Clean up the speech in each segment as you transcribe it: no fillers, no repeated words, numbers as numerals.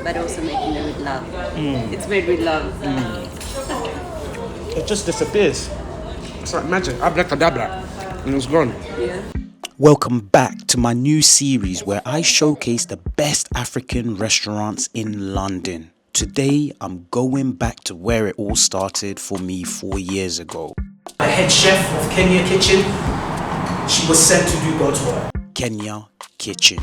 but also making it with love. It's made with love. It just disappears. It's like magic. Abracadabra. And it's gone. Yeah. Welcome back to my new series where I showcase the best African restaurants in London. Today, I'm going back to where it all started for me 4 years ago. The head chef of Kenyan Kitchen, she was sent to do God's work. Kenya Kitchen.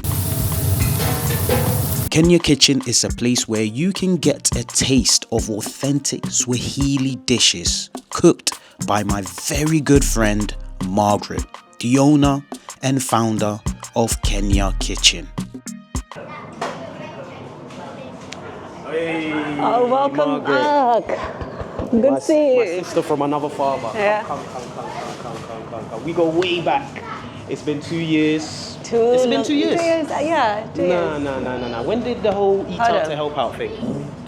Kenya Kitchen is a place where you can get a taste of authentic Swahili dishes cooked by my very good friend Margaret, the owner and founder of Kenya Kitchen. Hey, Oh, welcome Margaret. back. Good to see My you. sister from another father. Yeah. Come. We go way back. It's been 2 years. It's been 2 years. 2 years, yeah, 2 years. No. When did the whole eat Hold out on. to help out thing?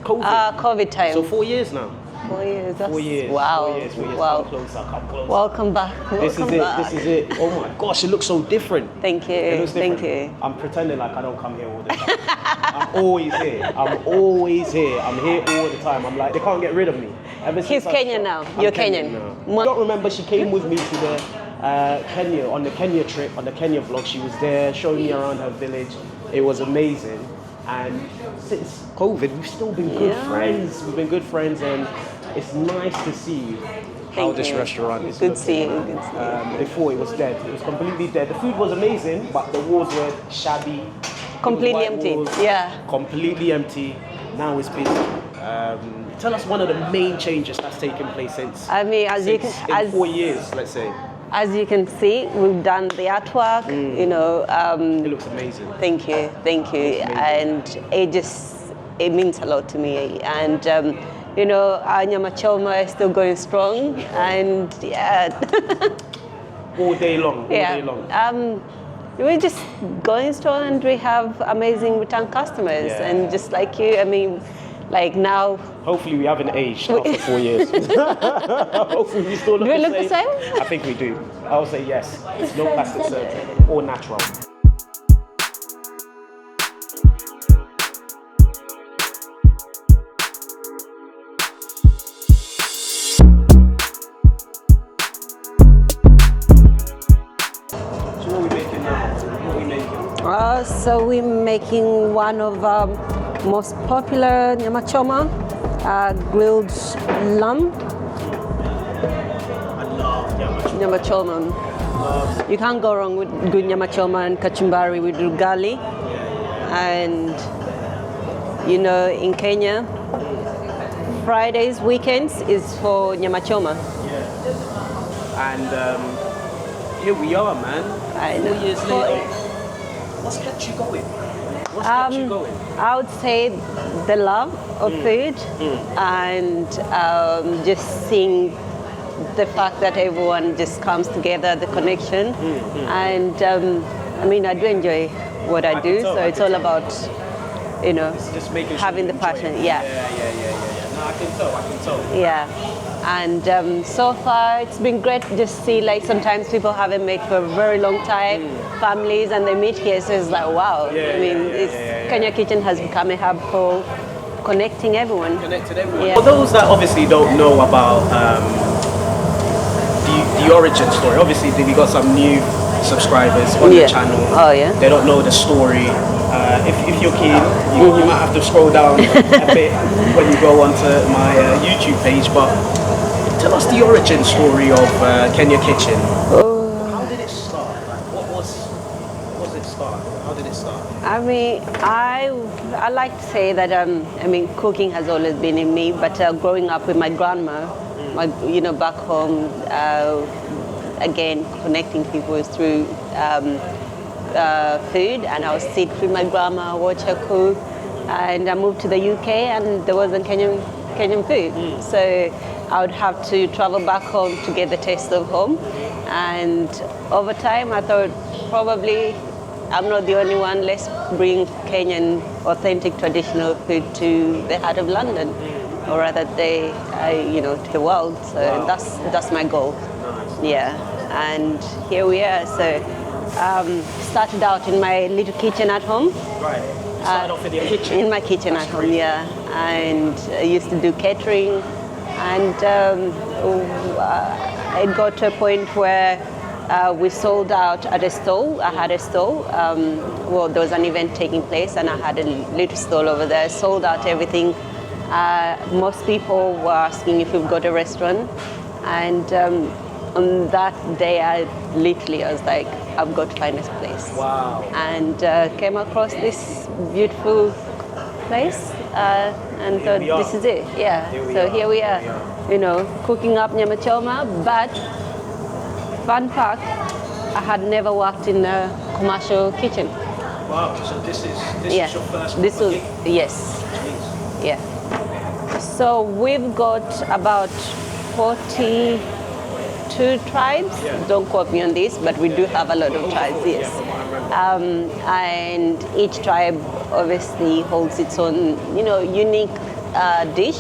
COVID. COVID time. So 4 years now. 4 years. That's, 4 years. Wow. 4 years. Wow. Come closer. Welcome back. This is Welcome it. back. This is it. Oh my gosh, it looks so different. Thank you. It looks different. Thank you. I'm pretending like I don't come here all the time. I'm always here. I'm here all the time. I'm like, they can't get rid of me. Ever He's since I- Kenyan now. I'm You're Kenyan. now. I don't remember she came with me to the Kenya, on the Kenya trip, on the Kenya vlog. She was there showing me around her village. It was amazing. And since COVID, we've still been good friends. We've been good friends, and it's nice to see how Thank this you. restaurant is Good to see looking. you. Good to see you. Before it was dead. It was completely dead. The food was amazing, but the walls were shabby. Completely White empty. walls, Yeah. Completely empty. Now it's busy. Tell us one of the main changes that's taken place since. I mean, in 4 years, let's say. as you can see, we've done the artwork. You know. It looks amazing. Thank you. And it means a lot to me. And you know, our nyama choma is still going strong. And yeah. All day long. Yeah. We're just going strong, and we have amazing return customers. Yeah. And just like you, I mean, like now. Hopefully we haven't aged after 4 years. Hopefully we still look Do we the look the same? I think we do. I would say yes. It's no plastic surgery or natural. So what are we making now? What are we making? So we're making one of our most popular nyama choma, grilled lamb. I love yamacha. Nyama choma. You can't go wrong with good nyama choma and kachumbari with ugali. And you know, in Kenya, Fridays, weekends is for nyama choma. And here we are, man. I know. 4 years later. What's kept you going? What's kept you going? I would say the love of food and just seeing the fact that everyone just comes together, the connection. And I mean, I do enjoy what I do, so it's all about, you know, Just making sure having you the enjoy passion. it. Yeah. No, I can tell. Yeah. And so far it's been great. Just see, like, sometimes people haven't met for a very long time, families, and they meet here, so it's like, wow. Kenya Kitchen has become a hub for connecting everyone. Connected everyone. Yeah. For those that obviously don't know about the origin story, obviously we got some new subscribers on the channel. Oh yeah. They don't know the story. If you're keen, you might have to scroll down a bit when you go onto my YouTube page. But tell us the origin story of Kenya Kitchen. How did it start? Like, what was it start? How did it start? I mean, I like to say that I mean, cooking has always been in me, but growing up with my grandma, back home, again, connecting people through food, and I would sit with my grandma, watch her cook, and I moved to the UK, and there wasn't Kenyan food, so I would have to travel back home to get the taste of home, and over time I thought probably I'm not the only one. Let's bring Kenyan authentic traditional food to the heart of London, or rather, to the world. So that's my goal. Nice. Yeah, and here we are. So started out in my little kitchen at home. Right. Started off in your kitchen. In my kitchen at home, yeah. And I used to do catering, and it got to a point where we sold out at a stall. I had a stall. Well, there was an event taking place, and I had a little stall over there. Sold out everything. Most people were asking if we've got a restaurant, and on that day, I was like, I've got to find this place. Wow. And came across this beautiful place, and thought, this is it. Yeah. Here we are. You know, cooking up nyama choma, but fun fact, I had never worked in a commercial kitchen. Wow, so this is your first gig? Yes. Jeez. Yeah. So we've got about 42 tribes. Yeah. Don't quote me on this, but we do have a lot of tribes, yes. And each tribe obviously holds its own, unique dish.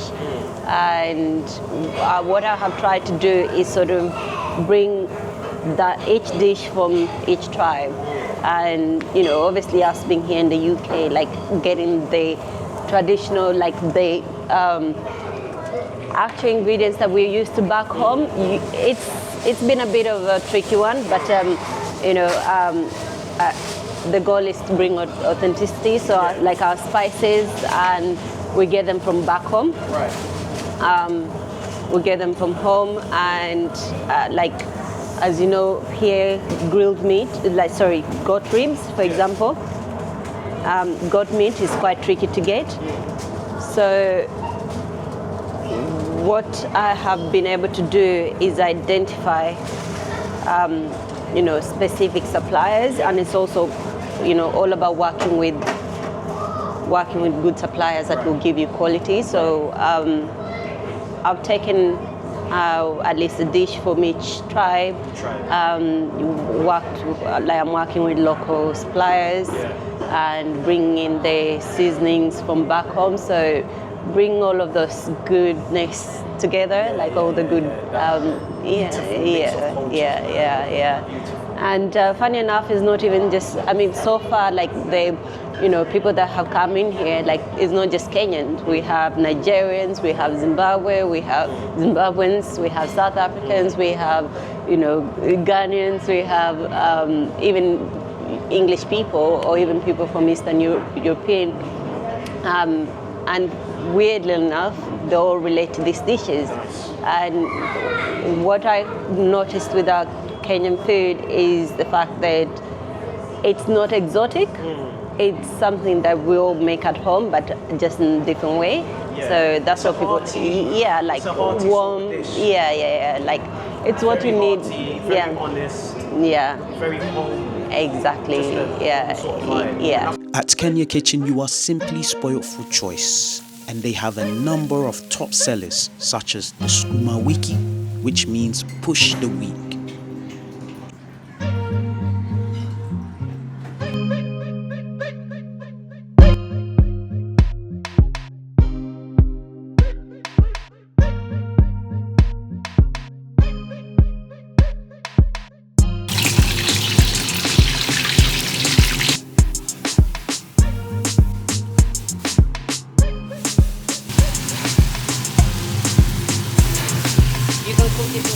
And what I have tried to do is sort of bring each dish from each tribe, and obviously us being here in the UK, like getting the traditional, like the actual ingredients that we're used to back home. It's been a bit of a tricky one, but the goal is to bring authenticity. So like our spices, and we get them from back home. Right. We get them from home, and like, as you know, here grilled meat, goat ribs, for example. Goat meat is quite tricky to get. So what I have been able to do is identify, specific suppliers, and it's also, all about working with good suppliers that will give you quality. So I've taken at least a dish from each tribe. I'm working with local suppliers and bringing in the seasonings from back home. So bring all of those goodness together, like all the good, And funny enough, it's not even just, so far, like people that have come in here, like it's not just Kenyans. We have Nigerians, we have Zimbabwe, we have Zimbabweans, we have South Africans, we have, Ghanaians, we have even English people, or even people from Eastern European. And weirdly enough, they all relate to these dishes. And what I noticed with our Kenyan food is the fact that it's not exotic. It's something that we all make at home, but just in a different way. Yeah. So that's what people, like warm, like it's what you need. Very honest. Yeah. Very home. Exactly. Yeah. At Kenya Kitchen, you are simply spoiled for choice, and they have a number of top sellers such as the Sukuma Wiki, which means push the week.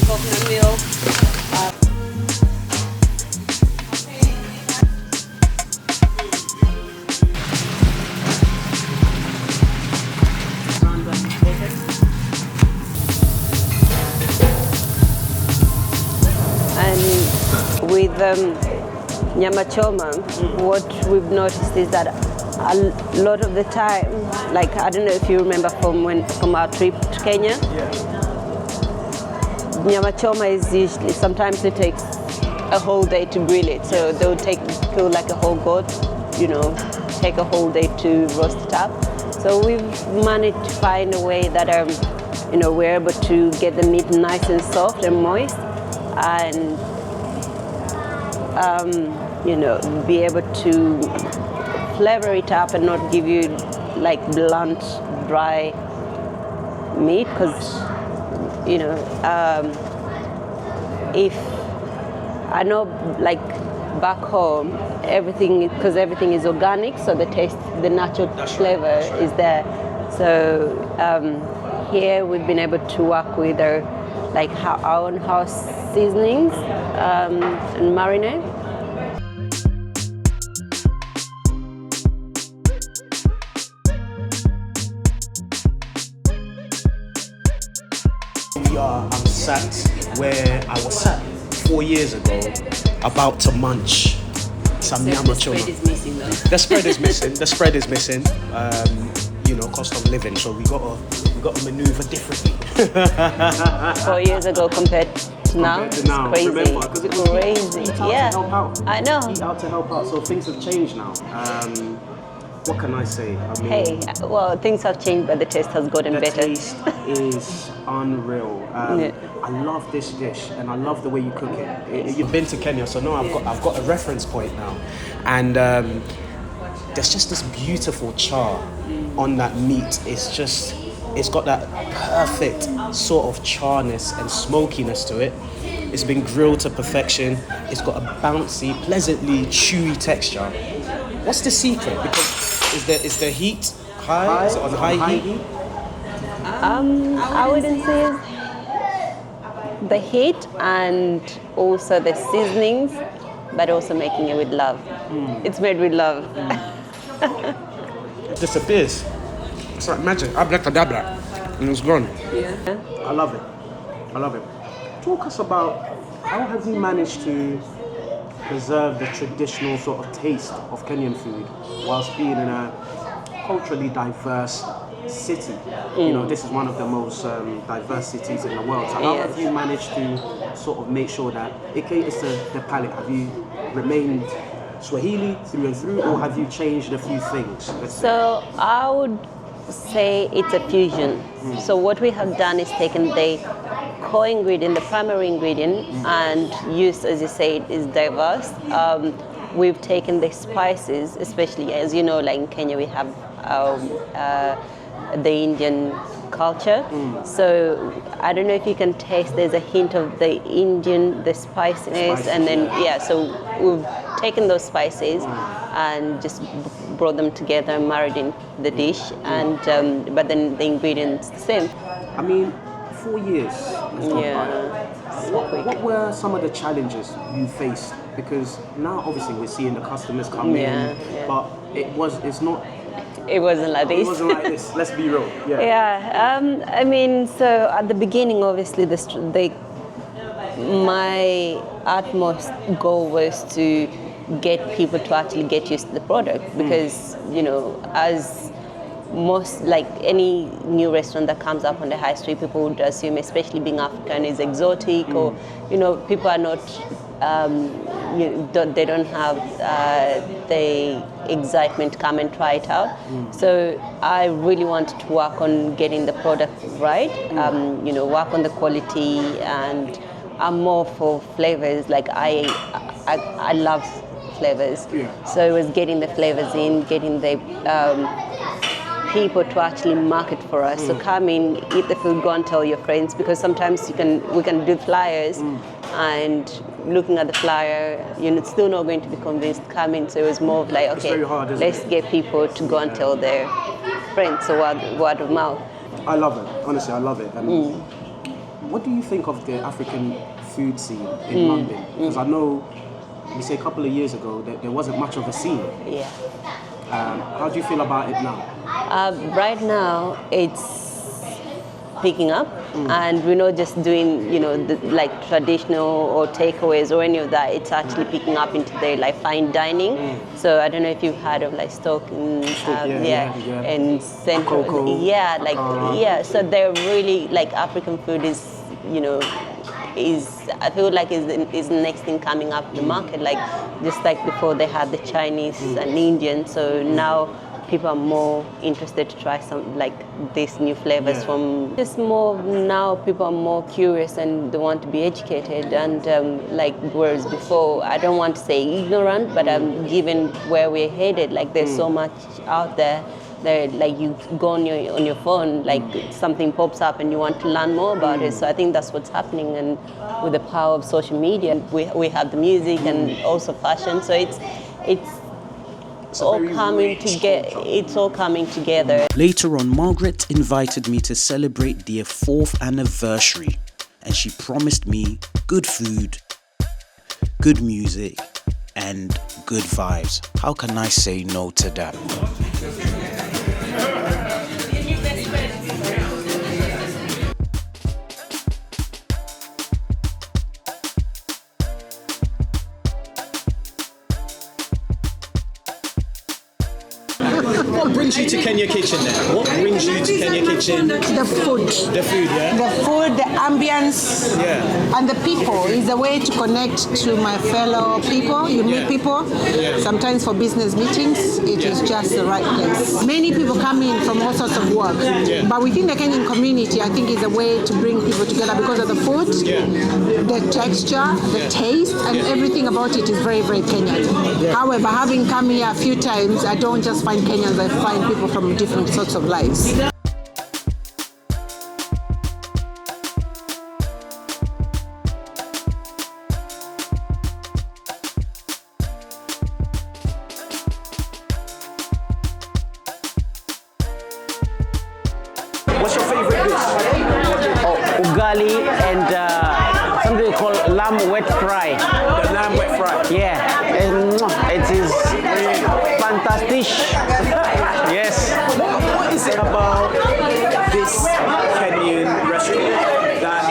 Coconut milk. And with nyama choma, what we've noticed is that a lot of the time, like I don't know if you remember from our trip to Kenya. Nyama choma is usually, sometimes it takes a whole day to grill it. So they'll kill like a whole goat, take a whole day to roast it up. So we've managed to find a way that, we're able to get the meat nice and soft and moist, and, be able to flavor it up and not give you like blunt, dry meat, because if I know, like back home, everything, because everything is organic, so the taste, the natural flavor is there. So here we've been able to work with our own house seasonings and marinade. I'm sat where I was sat 4 years ago, about to munch some nyama choma. The spread is missing though. The spread is missing. The spread is missing. Cost of living. So we got to maneuver differently. 4 years ago compared to now, Compared to now. it's crazy. Remember, 'cause it was Crazy. eat out Yeah, to help out. I know. Eat out to help out. So things have changed now. What can I say? I mean, Hey, well, things have changed, but the taste has gotten the better. taste is unreal. Yeah. I love this dish, and I love the way you cook it. You've been to Kenya, so now I've got a reference point now, and there's just this beautiful char on that meat. It's got that perfect sort of charness and smokiness to it. It's been grilled to perfection. It's got a bouncy, pleasantly chewy texture. What's the secret? Because is the heat high? Is it on high heat? I wouldn't say the heat and also the seasonings, but also making it with love. It's made with love. It disappears. It's like magic. Abracadabra. And it's gone. Yeah. I love it. I love it. Talk us about how have you managed to preserve the traditional sort of taste of Kenyan food whilst being in a culturally diverse city. This is one of the most diverse cities in the world. So how have you managed to sort of make sure that it caters to the palate? Have you remained Swahili through and through, or have you changed a few things? So I would say it's a fusion. So what we have done is taken the core ingredient, the primary ingredient, and used, as you say, is diverse. We've taken the spices, especially as you know, like in Kenya, we have the Indian culture. So I don't know if you can taste. There's a hint of the Indian, the spiciness, and then so we've taken those spices and just brought them together and married in the dish, and but then the ingredients the same. I mean, 4 years has gone by. What were some of the challenges you faced? Because now obviously we're seeing the customers come in, but it wasn't like this. It wasn't like this. Let's be real. I mean, so at the beginning, obviously, my utmost goal was to get people to actually get used to the product, because as most, like any new restaurant that comes up on the high street, people would assume, especially being African, is exotic, or people are not. They don't have the excitement to come and try it out. So I really wanted to work on getting the product right, work on the quality, and I'm more for flavors. Like I love flavors. So it was getting the flavors in, getting the people to actually market for us. So come in, eat the food, go and tell your friends, because sometimes we can do flyers, and looking at the flyer, you're still not going to be convinced. Come in. So it was more of like, okay, let's get people to go and tell their friends. So word of mouth. I love it. Honestly, I love it. And what do you think of the African food scene in London? Because I know you say a couple of years ago that there wasn't much of a scene. Yeah. How do you feel about it now? Right now, it's picking up, and we're not just doing, like traditional or takeaways or any of that. It's actually picking up into the like fine dining. So I don't know if you've heard of like Stoke and and Central. So they're really like African food is, I feel like is the next thing coming up in the market. Like just like before they had the Chinese and Indian, so now people are more interested to try some like these new flavors from. Just more now, people are more curious and they want to be educated, and like whereas before, I don't want to say ignorant, but given where we're headed, like there's so much out there, like you go on your phone, like something pops up and you want to learn more about it. So I think that's what's happening, and with the power of social media, we have the music and also fashion. So it's all coming together. It's all coming together. Later on, Margaret invited me to celebrate their 4th anniversary, and she promised me good food, good music, and good vibes. How can I say no to that? What brings you to Kenya Kitchen then? What brings you to Kenya Kitchen? The food. The food, yeah? The food, the ambience, and the people is a way to connect to my fellow people. You meet people. Sometimes for business meetings, it is just the right place. Many people come in from all sorts of work, but within the Kenyan community, I think it's a way to bring people together because of the food, the texture, the taste, and everything about it is very, very Kenyan. However, having come here a few times, I don't just find Kenyans, I find people from different sorts of lives. What's your favorite dish? Ugali and something called lamb wet fry. The lamb wet fry. Yeah, it is fantastic. Yes. What is it about this Kenyan restaurant that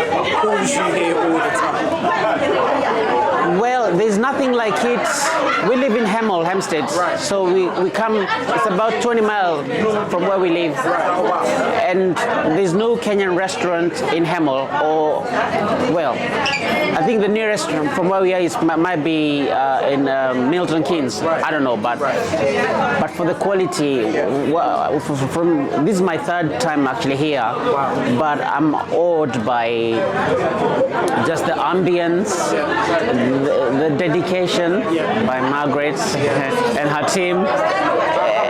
pulls you here all the time? Well, there's nothing like it. We live in Hampstead, so we come. It's about 20 miles from where we live, and there's no Kenyan restaurant in Hemel. Or, well, I think the nearest from where we are might be in Milton Keynes. I don't know, but for the quality, this is my 3rd time actually here, but I'm awed by just the ambience, the dedication by Margaret and her team.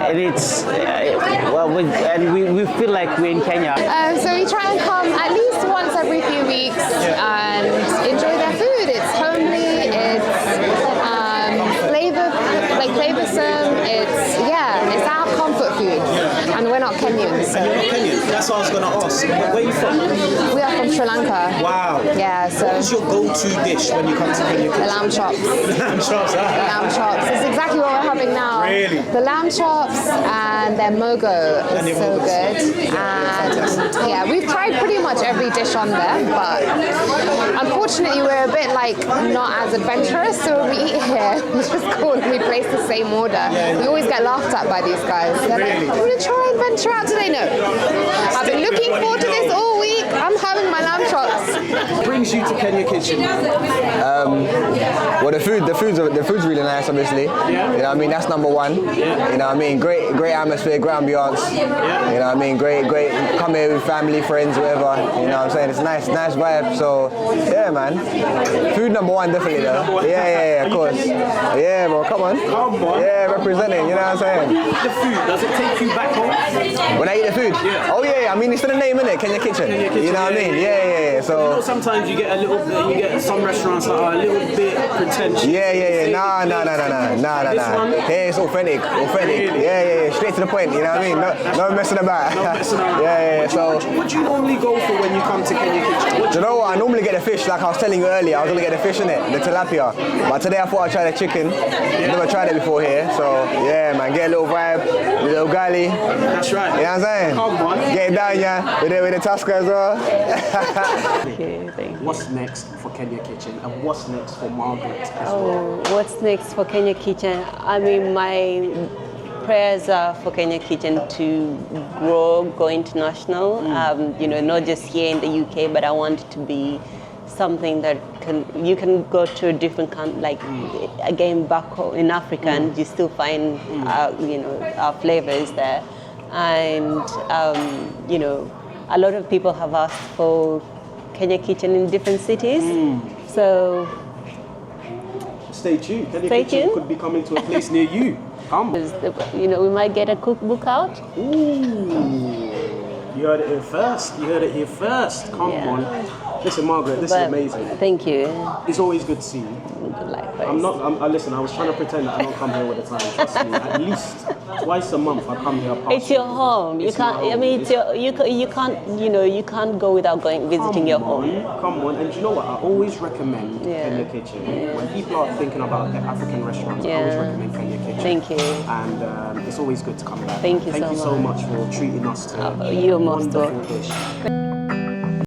And it's we feel like we're in Kenya. So we try and come at least once every few weeks and enjoy their food. It's homely, it's flavoursome, it's our comfort food. And we're not Kenyans. So. You're not Kenyan? That's what I was going to ask. Where are you from? We are from Sri Lanka. Wow. Yeah, so. What's your go-to dish when you come to Kenya Kitchen? The lamb chops. Lamb chops, The lamb chops. It's exactly what we're having now. Really? The lamb chops and their mogo is so good. And yeah, we've tried pretty much every dish on there, but unfortunately we're a bit not as adventurous, so when we eat here, we just go and we place the same order. We always get laughed at by these guys. They're like, I'm going to try and venture out today. No. I've been looking forward to this all week. I'm having my lamb chops. What brings you to Kenya Kitchen? Well, the food's really nice, obviously. You know what I mean? That's number one. You know what I mean? Great atmosphere, great ambiance. You know what I mean? Great. Come here with family, friends, whatever. You know what I'm saying? It's nice vibe. So yeah, man. Food number one, definitely though. Yeah, of course. Yeah, bro. Come on. Yeah, representing. You know what I'm saying? The food, does it take you back home? When I eat the food? Yeah. Oh yeah. I mean, it's the name, innit? Kenya Kitchen. You know what I mean? Yeah. So sometimes you get some restaurants that are a little bit pretentious. Yeah. Nah. Yeah, it's authentic. Really? Yeah. Straight to the point. You know what I mean? No messing about. No messing around. Yeah. So what do you normally go for when you come to Kenya Kitchen? do you know what? I normally get the fish, like I was telling you earlier. I was gonna get the fish in it, the tilapia. But today I thought I'd try the chicken. Never tried it before here, so yeah, man. Get a little vibe, a little gali. That's right. You know what I'm saying? Come on. Get it down, yeah. With the Tusker as well. What's next for Kenya Kitchen and what's next for Margaret as well? What's next for Kenya Kitchen? I mean, my prayers are for Kenya Kitchen to go international. Not just here in the UK, but I want it to be something that you can go to a different country, again back home in Africa, and you still find our flavors there. And a lot of people have asked for Kenya Kitchen in different cities. So stay tuned. Kenya Kitchen could be coming to a place near you. Come. You know, we might get a cookbook out. Ooh. You heard it here first. You heard it here first. Come on. Listen, Margaret, this is amazing. Thank you. It's always good to see you. Likewise. Listen, I was trying to pretend that I don't come here all the time. Trust me, at least twice a month I come here. It's your home. You can't. I mean, it's your. You can't. You know, you can't go without visiting your home. Come on, and you know what? I always recommend Kenya Kitchen. When people are thinking about the African restaurants, I always recommend Kenya Kitchen. Thank you. And it's always good to come back. Thank you so much for treating us to you're most wonderful welcome. dish.